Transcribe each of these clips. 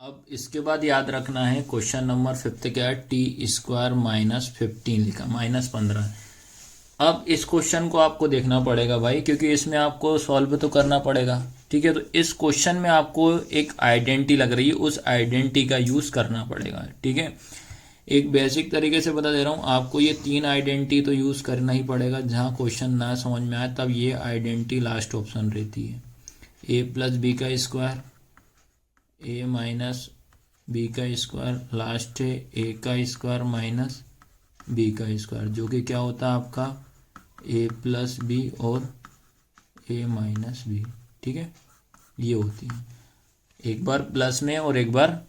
अब इसके बाद याद रखना है क्वेश्चन नंबर 5 क्या है, टी स्क्वायर माइनस 15 लिखा, -15। अब इस क्वेश्चन को आपको देखना पड़ेगा भाई, क्योंकि इसमें आपको सॉल्व तो करना पड़ेगा। ठीक है, तो इस क्वेश्चन में आपको एक आइडेंटिटी लग रही है, उस आइडेंटिटी का यूज करना पड़ेगा। ठीक है, एक बेसिक तरीके से बता दे रहा हूँ आपको, ये 3 आइडेंटिटी तो यूज करना ही पड़ेगा। जहाँ क्वेश्चन ना समझ में आए तब ये आइडेंटिटी लास्ट ऑप्शन रहती है। ए प्लस बी का स्क्वायर, ए माइनस बी का स्क्वायर, लास्ट है ए का स्क्वायर माइनस बी का स्क्वायर, जो कि क्या होता है आपका ए प्लस बी और ए माइनस बी। ठीक है, ये होती है, एक बार प्लस में और एक बार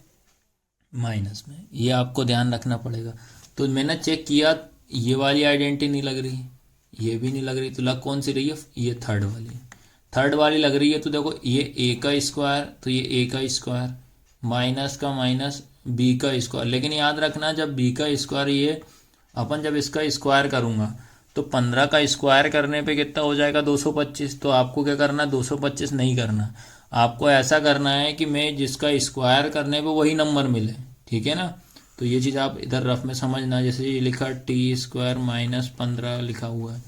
माइनस में, ये आपको ध्यान रखना पड़ेगा। तो मैंने चेक किया, ये वाली आइडेंटिटी नहीं लग रही, ये भी नहीं लग रही, तो लग कौन सी रही है, ये थर्ड वाली लग रही है। तो देखो ये ए का स्क्वायर, तो ये ए का स्क्वायर माइनस का माइनस बी का स्क्वायर। लेकिन याद रखना, जब बी का स्क्वायर, ये अपन जब इसका स्क्वायर करूंगा तो 15 का स्क्वायर करने पे कितना हो जाएगा, 225। तो आपको क्या करना, 225 नहीं करना, आपको ऐसा करना है कि मैं जिसका स्क्वायर करने पे वही नंबर मिले। ठीक है ना, तो ये चीज़ आप इधर रफ में समझना। जैसे ये लिखा टी स्क्वायर माइनस 15 लिखा हुआ है,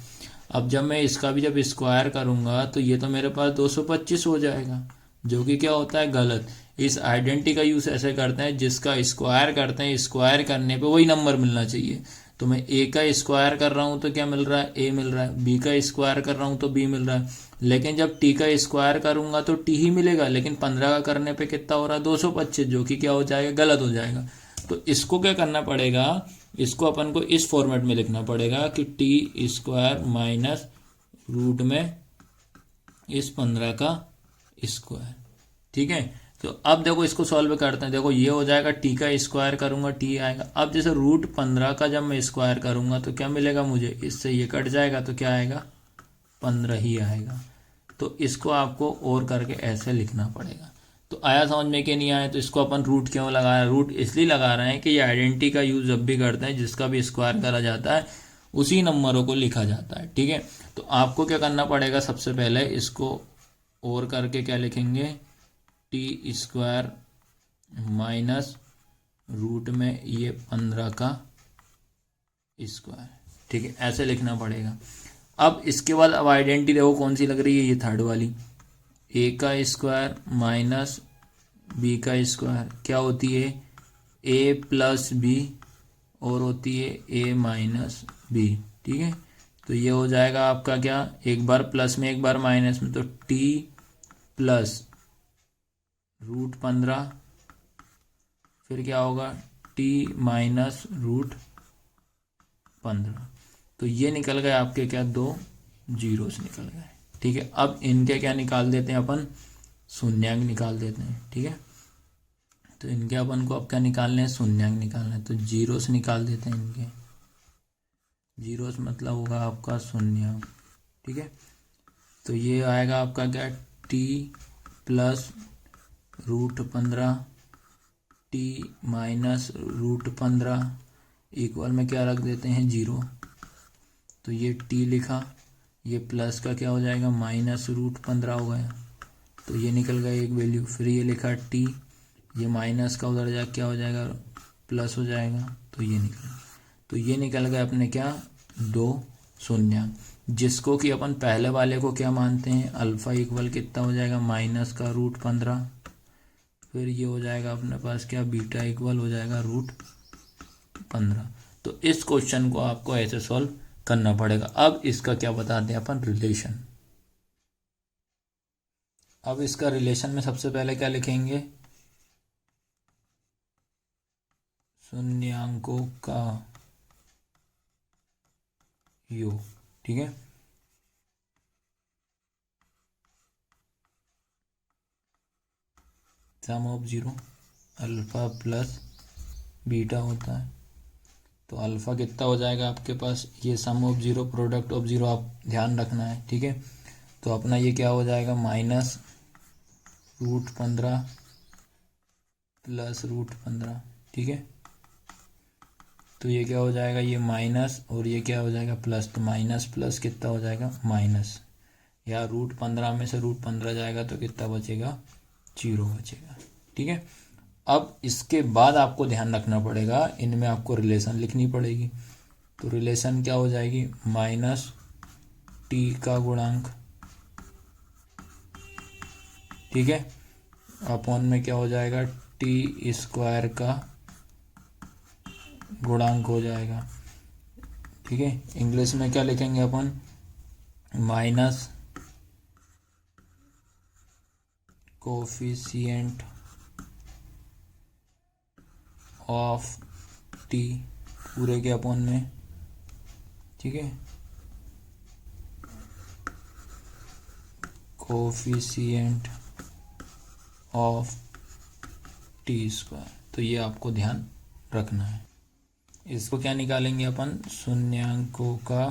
अब जब मैं इसका भी जब स्क्वायर करूंगा तो ये तो मेरे पास 225 हो जाएगा, जो कि क्या होता है, गलत। इस आइडेंटिटी का यूज ऐसे करते हैं, जिसका स्क्वायर करते हैं, स्क्वायर करने पे वही नंबर मिलना चाहिए। तो मैं ए का स्क्वायर कर रहा हूँ तो क्या मिल रहा है, ए मिल रहा है। बी का स्क्वायर कर रहा हूँ तो बी मिल रहा है। लेकिन जब टी का स्क्वायर करूंगा तो टी ही मिलेगा, लेकिन 15 का करने पे कितना हो रहा है, 225, जो कि क्या हो जाएगा, गलत हो जाएगा। तो इसको क्या करना पड़ेगा, इसको अपन को इस फॉर्मेट में लिखना पड़ेगा कि टी स्क्वायर माइनस रूट में इस 15 का स्क्वायर। ठीक है, तो अब देखो इसको सॉल्व करते हैं। देखो ये हो जाएगा, टी का स्क्वायर करूंगा टी आएगा। अब जैसे रूट 15 का जब मैं स्क्वायर करूंगा तो क्या मिलेगा मुझे, इससे ये कट जाएगा तो क्या आएगा, 15 ही आएगा। तो इसको आपको और करके ऐसे लिखना पड़ेगा। तो आया समझ में कि नहीं आया, तो इसको अपन रूट क्यों लगा रहे हैं, रूट इसलिए लगा रहे हैं कि ये आइडेंटिटी का यूज जब भी करते हैं, जिसका भी स्क्वायर करा जाता है उसी नंबरों को लिखा जाता है। ठीक है, तो आपको क्या करना पड़ेगा, सबसे पहले इसको और करके क्या लिखेंगे, टी स्क्वायर माइनस रूट में ये 15 का स्क्वायर। ठीक है, ऐसे लिखना पड़ेगा। अब इसके बाद अब आइडेंटिटी देखो कौन सी लग रही है, ये थर्ड वाली, ए का स्क्वायर माइनस बी का स्क्वायर क्या होती है, ए प्लस बी और होती है ए माइनस बी। ठीक है, तो ये हो जाएगा आपका क्या, एक बार प्लस में एक बार माइनस में, तो टी प्लस रूट 15, फिर क्या होगा, टी माइनस रूट 15। तो ये निकल गए आपके क्या, 2 जीरोस निकल गए। ठीक है, अब इनके क्या निकाल देते हैं अपन, शून्यांक निकाल देते हैं। ठीक है, तो इनके अपन को अब क्या निकालने हैं, शून्यांक निकालना है, तो जीरोस निकाल देते हैं इनके। जीरोस मतलब होगा आपका शून्यांक। ठीक है, तो ये आएगा आपका क्या, t plus root 15 t minus root 15 equal में क्या रख देते हैं, 0। तो ये टी लिखा, ये प्लस का क्या हो जाएगा, माइनस रूट 15 हो गया, तो ये निकल गया एक वैल्यू। फिर ये लिखा टी, ये माइनस का उधर जा क्या हो जाएगा, प्लस हो जाएगा, तो ये निकल, तो ये निकल गया अपने क्या, 2 शून्यांक, जिसको कि अपन पहले वाले को क्या मानते हैं, अल्फा इक्वल कितना हो जाएगा, माइनस का रूट 15। फिर ये हो जाएगा अपने पास क्या, बीटा इक्वल हो जाएगा रूट 15। तो इस क्वेश्चन को आपको ऐसे सॉल्व करना पड़ेगा। अब इसका क्या बताते हैं अपन, रिलेशन। अब इसका रिलेशन में सबसे पहले क्या लिखेंगे, शून्यांकों का योग। ठीक है, sum of zero alpha plus beta होता है, तो अल्फा कितना हो जाएगा आपके पास, ये sum of zero product of zero आप ध्यान रखना है। ठीक है, तो अपना ये क्या हो जाएगा, माइनस रूट 15 प्लस रूट 15। ठीक है, तो ये क्या हो जाएगा, ये माइनस और ये क्या हो जाएगा, प्लस। तो माइनस प्लस कितना हो जाएगा, माइनस, या रूट 15 में से रूट 15 जाएगा तो कितना बचेगा, 0 बचेगा। ठीक है, अब इसके बाद आपको ध्यान रखना पड़ेगा, इनमें आपको रिलेशन लिखनी पड़ेगी। तो रिलेशन क्या हो जाएगी, माइनस टी का गुणांक, ठीक है, अपॉन में क्या हो जाएगा, टी स्क्वायर का गुणांक हो जाएगा, ठीक है। इंग्लिश में क्या लिखेंगे अपन, माइनस कोफिशिएंट ऑफ टी पूरे के अपॉन में, ठीक है, कोफिशिएंट ऑफ टी स्क्वायर। तो ये आपको ध्यान रखना है। इसको क्या निकालेंगे अपन, शून्यांकों का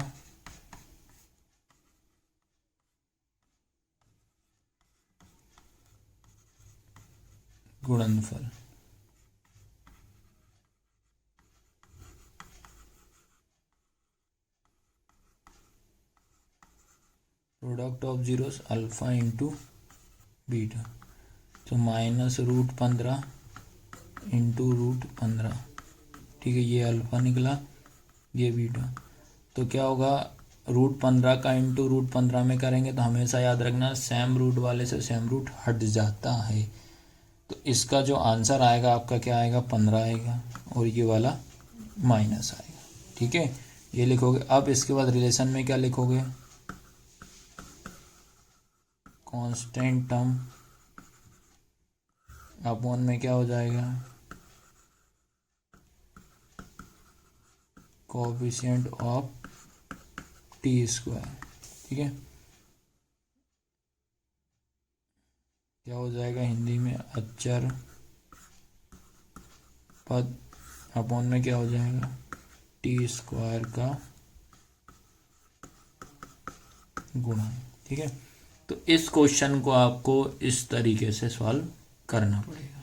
गुणनफल। Product of zeros alpha into beta, तो -√15 इंटू √15, ठीक है, ये अल्फा निकला, ये बीटा। तो क्या होगा, √15 का इंटू √15 में करेंगे तो हमेशा याद रखना सेम रूट वाले से सेम रूट हट जाता है। तो इसका जो आंसर आएगा आपका क्या आएगा, 15 आएगा, और ये वाला माइनस आएगा, ठीक है, ये लिखोगे। अब इसके बाद रिलेशन में क्या लिखोगे, कांस्टेंट टर्म अपॉन में क्या हो जाएगा, कोएफिशिएंट ऑफ टी स्क्वायर, ठीक है, क्या हो जाएगा हिंदी में, अचर पद अपॉन में क्या हो जाएगा, टी स्क्वायर का गुणा, ठीक है। तो इस क्वेश्चन को आपको इस तरीके से सॉल्व करना पड़ेगा।